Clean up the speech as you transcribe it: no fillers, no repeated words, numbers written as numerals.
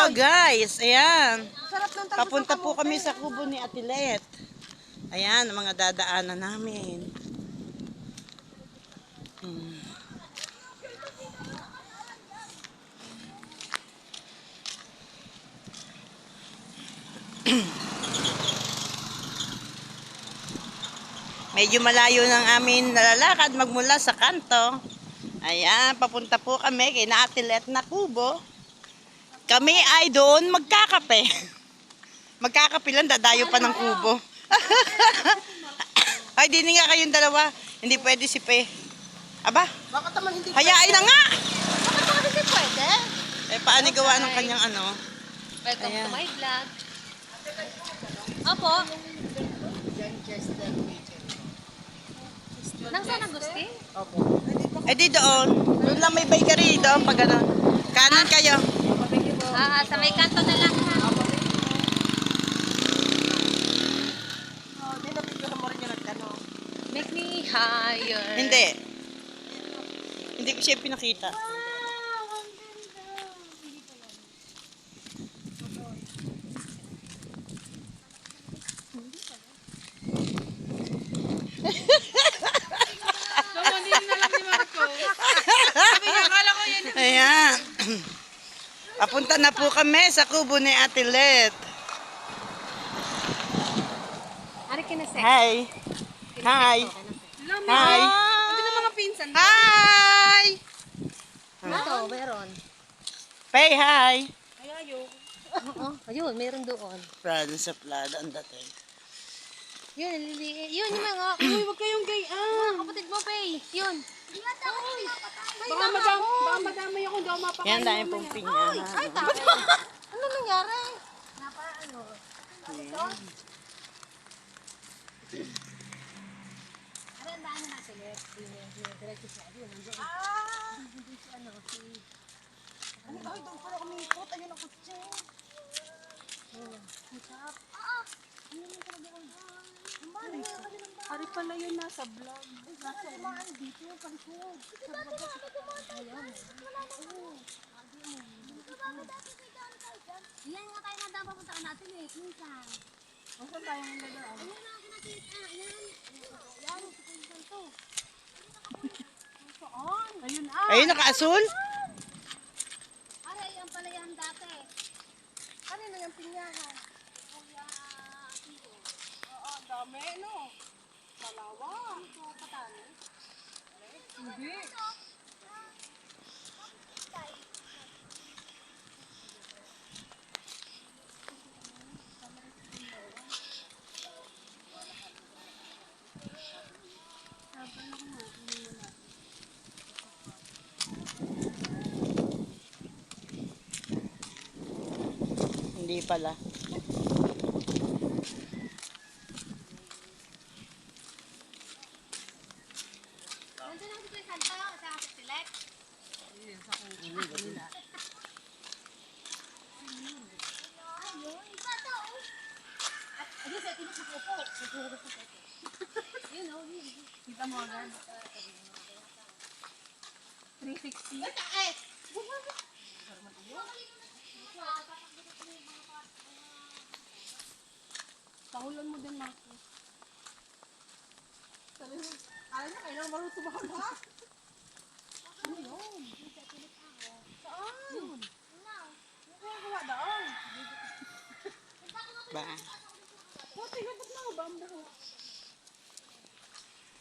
guys, ayan. Sarap ng talbos Papunta ng po kamote. kami sa kubo ni Atilet. Ayan, ang mga dadaanan namin. Medyo malayo ng amin nalalakad magmula sa kanto. Ayan, papunta po kami kay na Atilet na kubo. Kami ay doon magkakape. Magkakape lang, dadayo pa ng kubo. Ay, di nga kayong dalawa. Hindi pwede si Pe. Aba, Bakit naman hindi hayain na nga! Bakit naman hindi pwede? Eh, paano gawa ng kanyang ano? Welcome Ayan. to my vlog. Opo. Nang San Agustin? Eh, di doon. Doon lang may bakery doon pag ano. Kanan kayo. Sa may kanto na lang ha. Hindi na video mo rin yung nagtanong. Make me higher. Hindi. Hindi ko siya pinakita. Ayan. Papunta na po kami sa kubo ni Atilet. Ari kinasek. Hi. Hi. Hi. Ito na mga pinsan. Hi. Ito, meron. Pay, hi. Oo, ayun, meron doon. Prada sa Prada ang dating. Yun, naliliit. Yun, yung mga... Uy, wag kayong gayaan. Kapatid mo, Pay. Yun. Baka madamay ako, hindi ako mapakain. Yan dahil pong pinya. Ay, tama. Ano nangyari? Ano? Arandaan na natin. Diretso siya. Yun, nandiyan. Nandiyan si ano, si... Ay, doon pala umikot. Ayun ang kutsi. Ari pala yun nasa vlog. Nasa umaan dito yung palikod. Yan nga tayo na dapat papuntaan natin eh. Minsan. Saan tayo ng dadaan? Ayun na ako nakita. Yan. Yan, sa pinsan to. Saan? Ayun ah. Ayun, naka-asul. Aray, yan pala yan dati. Kanino yung pinyahan? Kuya, Tio. Oo, ang dami no. Malawa. Ito, patano. Hindi. Hindi pala. Nandun ako sa Santo, sa Kasilet. Ayun, iba to. Ayun, sa tinok makupo. Yun, oh, yun. Kita mo agad. 360. Pahulan mo din, Marcos. Alam niya, kailangan marunong tumakbo. Ano yun? Saan? Yun. Ano yung gawa daon? Ba? Buti, ba't mga bamba?